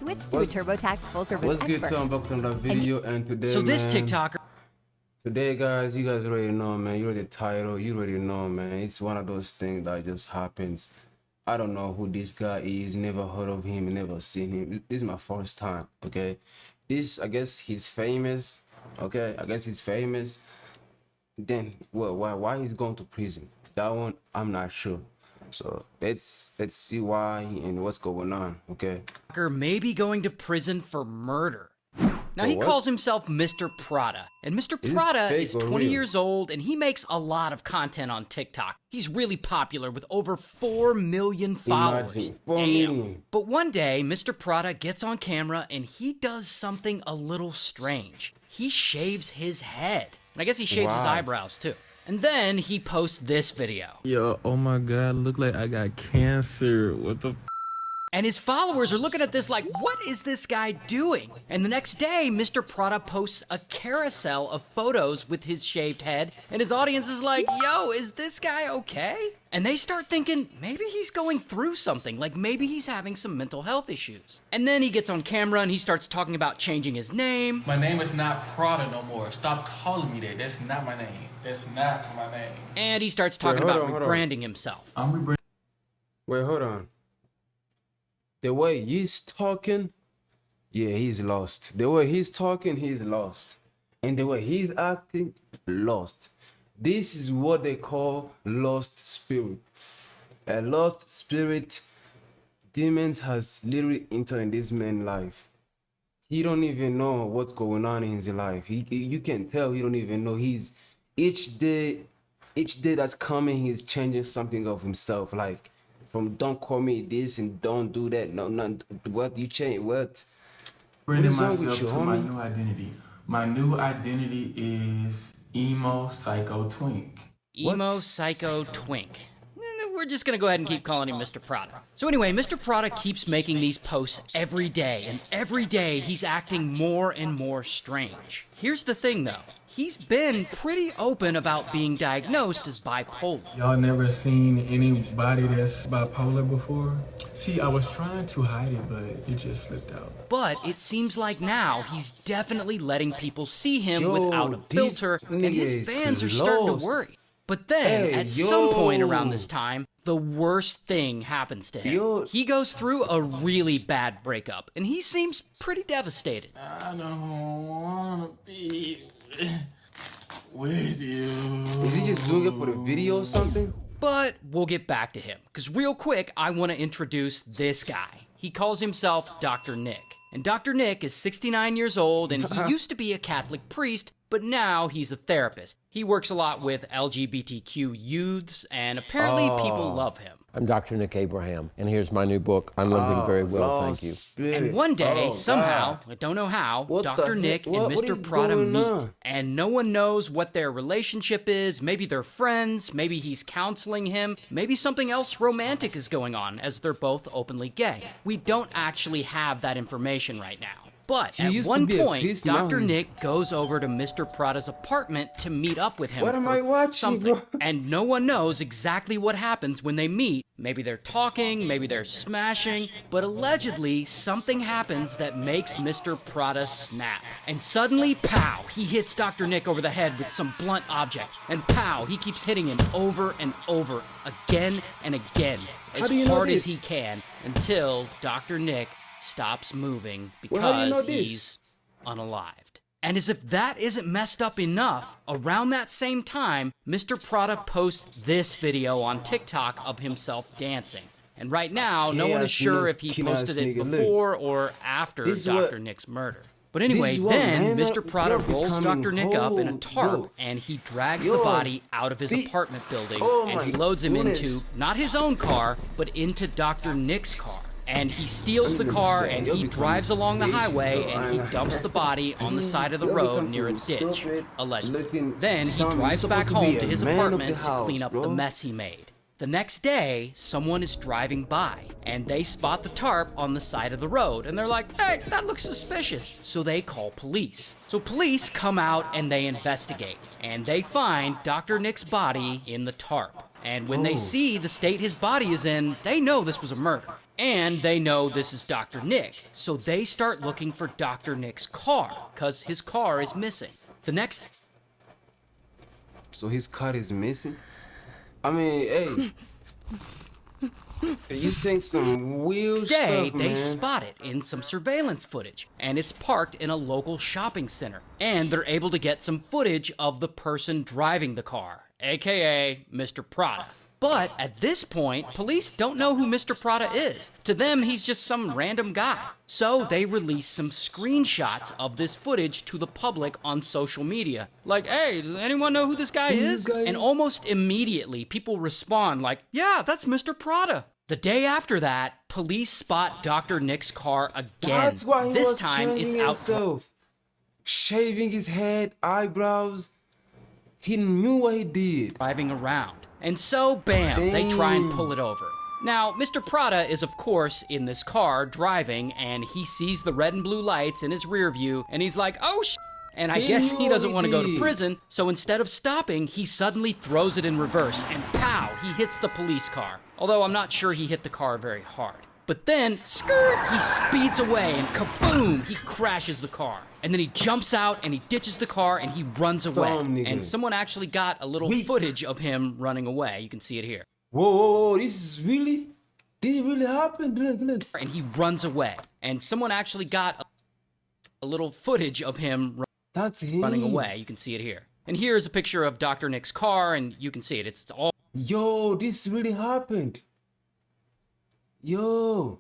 Switch to a TurboTax full service What's expert. good, Tom? Welcome to the video, and today, So this man, TikToker. Today, guys, you guys already know, man. You already the title. You already know, man. It's one of those things that just happens. I don't know who this guy is. Never heard of him. Never seen him. This is my first time. Okay, I guess he's famous. Okay, I guess he's famous. Then, well, why he's going to prison? That one, I'm not sure. So let's see why and what's going on. Okay. May be going to prison for murder. Now, he what? calls himself Mr. Prada. And Mr. Is this Prada fake is or 20 real? years old, and he makes a lot of content on TikTok. He's really popular with over 4 million followers. Imagine, 4 Damn. million. But one day, Mr. Prada gets on camera, and he does something a little strange. He shaves his head. And I guess he shaves his Wow. eyebrows, too. And then he posts this video. Yo, oh my god, look like I got cancer. What the f? And his followers are looking at this like, what is this guy doing? And the next day, Mr. Prada posts a carousel of photos with his shaved head, and his audience is like, yo, is this guy okay? And they start thinking, maybe he's going through something, like maybe he's having some mental health issues. And then he gets on camera and he starts talking about changing his name. My name is not Prada no more. Stop calling me that. That's not my name. That's not my name. And he starts talking Wait, about hold on. rebranding himself. I'm rebranding. Wait, hold on. The way he's talking, yeah, he's lost. The way he's talking, he's lost. And the way he's acting, lost. This is what they call lost spirits. A lost spirit, demons has literally entered in this man's life. He don't even know what's going on in his life. You can tell he don't even know. He's each day that's coming, he's changing something of himself. Like from don't call me this and don't do that. No, what you change? What is wrong with myself you, to my homie? new identity. My new identity is emo psycho twink. Emo Psycho Twink. We're just gonna go ahead and keep calling him Mr. Prada. So anyway, Mr. Prada keeps making these posts every day, and every day he's acting more and more strange. Here's the thing though, he's been pretty open about being diagnosed as bipolar. Y'all never seen anybody that's bipolar before? See, I was trying to hide it, but it just slipped out. But it seems like now he's definitely letting people see him Yo, without a this filter, and his nigga is fans are starting to lost. worry. But then, Hey, at some point yo. around this time, the worst thing happens to him. Yo. He goes through a really bad breakup, and he seems pretty devastated. I don't wanna be with you. Is he just doing it for the video or something? But we'll get back to him, because real quick, I want to introduce this guy. He calls himself Dr. Nick. And Dr. Nick is 69 years old, and he used to be a Catholic priest, but now he's a therapist. He works a lot with LGBTQ youths, and apparently people love him. I'm Dr. Nick Abraham, and here's my new book, I'm Living Very Well, Thank Lost You. spirit. And one day, Oh, somehow, God. I don't know how, What the Dr. heck? Nick and What is Mr. Prada going meet. on? And no one knows what their relationship is. Maybe they're friends, maybe he's counseling him, maybe something else romantic is going on, as they're both openly gay. We don't actually have that information right now. But He at used to one be a point, priest, now Dr. he's- Nick goes over to Mr. Prada's apartment to meet up with him. What am for I watching, something. bro? And no one knows exactly what happens when they meet. Maybe they're talking, maybe they're smashing, but allegedly something happens that makes Mr. Prada snap. And suddenly, pow, he hits Dr. Nick over the head with some blunt object. And pow, he keeps hitting him over and over, again and again, as do you know hard as this? he can, until Dr. Nick stops moving Well, how do you because know this? he's unalived. And as if that isn't messed up enough, around that same time, Mr. Prada posts this video on TikTok of himself dancing. And right now, no one is Chaos sure nigga, if he chaos posted it nigga, look. before or after This is Dr. what- Nick's murder. But anyway, This is what, then man, Mr. Prada you're rolls becoming Dr. Nick up in a whole, tarp yo. and he drags Yo, the body out of his speak- apartment building Oh and my he loads him goodness. into not his own car, but into Dr. Nick's car. And he steals the car and he drives along the highway and he dumps the body on the side of the road near a ditch, allegedly. Then he drives back home to his apartment to clean up the mess he made. The next day, someone is driving by, and they spot the tarp on the side of the road, and they're like, hey, that looks suspicious. So they call police. So police come out and they investigate, and they find Dr. Nick's body in the tarp. And when they see the state his body is in, they know this was a murder. And they know this is Dr. Nick, so they start looking for Dr. Nick's car, because his car is missing. The next... So his car is missing? I mean, hey. You saying some weird day, stuff, they man. spot it in some surveillance footage, and it's parked in a local shopping center. And they're able to get some footage of the person driving the car, aka Mr. Prada. But at this point, police don't know who Mr. Prada is. To them, he's just some random guy. So they release some screenshots of this footage to the public on social media. Like, hey, does anyone know who this guy is? And almost immediately, people respond like, yeah, that's Mr. Prada. The day after that, police spot Dr. Nick's car again. That's why he this was time it's changing out himself. Shaving his head, eyebrows. He knew what he did. driving around. And so, bam, they try and pull it over. Now, Mr. Prada is, of course, in this car driving, and he sees the red and blue lights in his rear view, and he's like, oh, and I guess he doesn't want to go to prison, so instead of stopping, he suddenly throws it in reverse, and pow, he hits the police car. Although I'm not sure he hit the car very hard. But then, skirt, he speeds away, and kaboom, he crashes the car. And then he jumps out, and he ditches the car, and he runs away. And someone actually got a little footage of him running away. You can see it here. Whoa, this is really... Did it really happen? And he runs away. And someone actually got a little footage of him That's him. running away. You can see it here. And here's a picture of Dr. Nick's car, and you can see it. It's all... Yo, this really happened. Yo,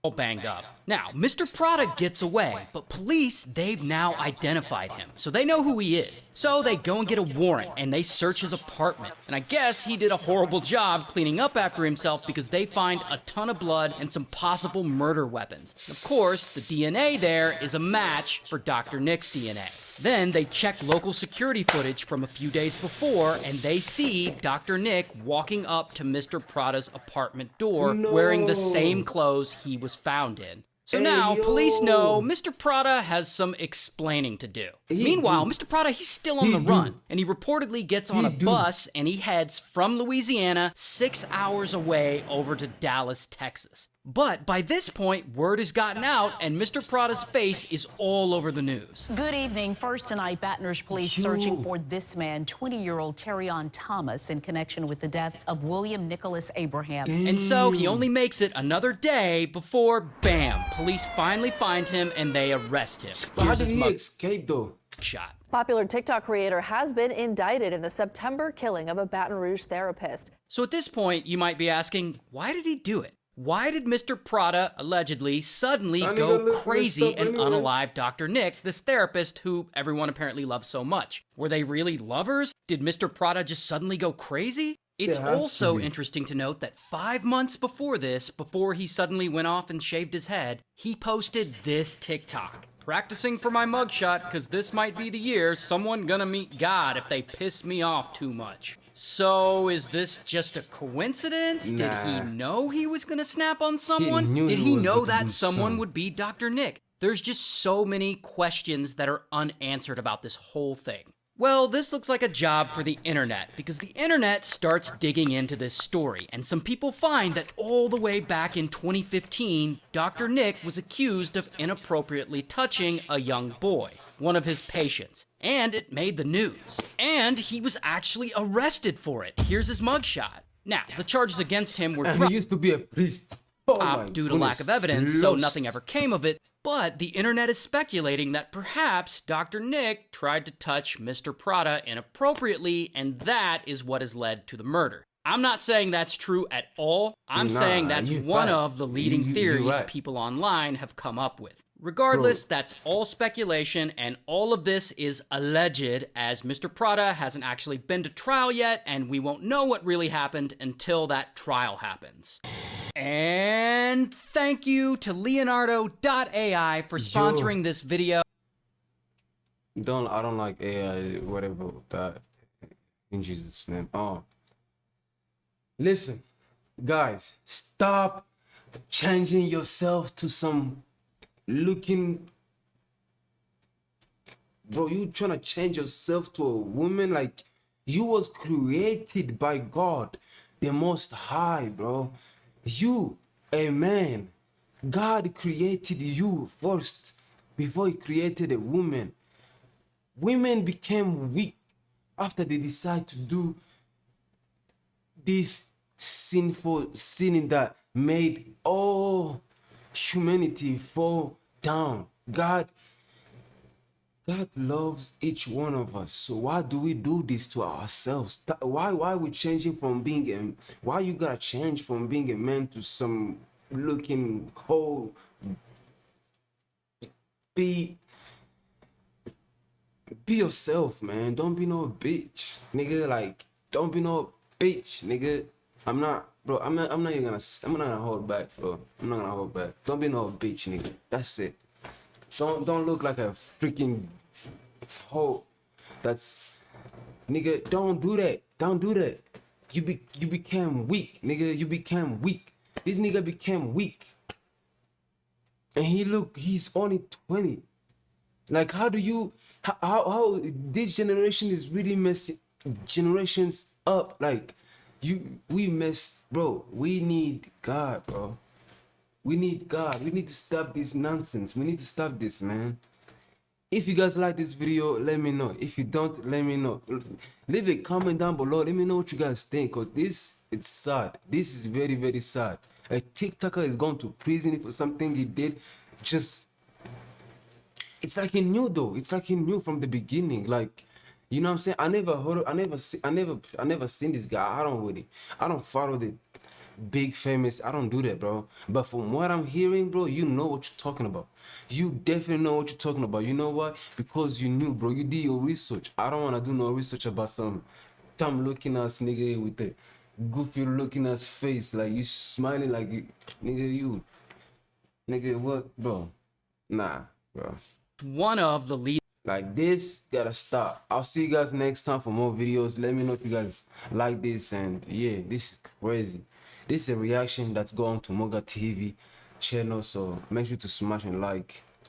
all banged up. Now, Mr. Prada gets away, but police, they've now identified him, so they know who he is. So they go and get a warrant, and they search his apartment. And I guess he did a horrible job cleaning up after himself because they find a ton of blood and some possible murder weapons. And of course, the DNA there is a match for Dr. Nick's DNA. Then they check local security footage from a few days before, and they see Dr. Nick walking up to Mr. Prada's apartment door wearing the same clothes he was found in. So now, police know Mr. Prada has some explaining to do. Meanwhile, Mr. Prada, he's still on the run, and he reportedly gets on a bus and he heads from Louisiana 6 hours away over to Dallas, Texas. But by this point, word has gotten out, and Mr. Prada's face is all over the news. Good evening. First tonight, Baton Rouge police searching for this man, 20-year-old Terrion Thomas, in connection with the death of William Nicholas Abraham. And so he only makes it another day before, bam, police finally find him and they arrest him. But how did he escape, though? Shot. Popular TikTok creator has been indicted in the September killing of a Baton Rouge therapist. So at this point, you might be asking, why did he do it? Why did Mr. Prada allegedly suddenly go crazy and unalive Dr. Nick, this therapist who everyone apparently loves so much? Were they really lovers? Did Mr. Prada just suddenly go crazy? It's also interesting to note that 5 months before this, before he suddenly went off and shaved his head, he posted this TikTok. Practicing for my mugshot, because this might be the year someone gonna meet God if they piss me off too much. So, is this just a coincidence? Did he know he was gonna snap on someone? Did he know that someone would be Dr. Nick? There's just so many questions that are unanswered about this whole thing. Well, this looks like a job for the internet, because the internet starts digging into this story, and some people find that all the way back in 2015, Dr. Nick was accused of inappropriately touching a young boy, one of his patients, and it made the news. And he was actually arrested for it. Here's his mugshot. Now, the charges against him were He used to be a priest. due to lack of evidence, so nothing ever came of it. But the internet is speculating that perhaps Dr. Nick tried to touch Mr. Prada inappropriately, and that is what has led to the murder. I'm not saying that's true at all. I'm saying that's one of the leading theories people online have come up with. Regardless, that's all speculation, and all of this is alleged, as Mr. Prada hasn't actually been to trial yet, and we won't know what really happened until that trial happens. And thank you to Leonardo.ai for sponsoring this video. I don't like AI, whatever that, in Jesus' name. Listen, guys, stop changing yourself to some looking... Bro, you trying to change yourself to a woman? Like, you was created by God. the Most High, bro. You, a man, God created you first before he created a woman. Women became weak after they decide to do this sinful sin that made all humanity fall down. God loves each one of us. So why do we do this to ourselves? Why are we changing from being a, why you gotta change from being a man to some looking whole, be yourself, man. Don't be no bitch, nigga. Like, don't be no bitch, nigga. I'm not even gonna, I'm not gonna hold back, bro. I'm not gonna hold back. Don't be no bitch, nigga. That's it. Don't look like a freaking hoe. That's, nigga, don't do that. Don't do that. You became weak, nigga. You became weak. This nigga became weak. And he's only 20. Like, how do you, how this generation is really messing generations up? Like, we mess, bro. We need God, bro. We need God. We need to stop this nonsense. We need to stop this, man. If you guys like this video, let me know. If you don't, let me know. Leave a comment down below. Let me know what you guys think, because it's sad. This is very, very sad. A TikToker is going to prison for something he did. Just, it's like he knew though. It's like he knew from the beginning. Like, you know what I'm saying? I never seen this guy. I don't follow the big famous. I don't do that, bro. But from what I'm hearing, bro, you know what you're talking about. You definitely know what you're talking about. You know what? Because you knew, bro. You did your research. I don't want to do no research about some dumb looking ass nigga with a goofy looking ass face. Like, you smiling like you, nigga, what, bro? Nah, bro. One of the lead. Like, this gotta stop. I'll see you guys next time for more videos. Let me know if you guys like this. And yeah, this is crazy. This is a reaction that's going to Moga TV channel, so make sure to smash and like.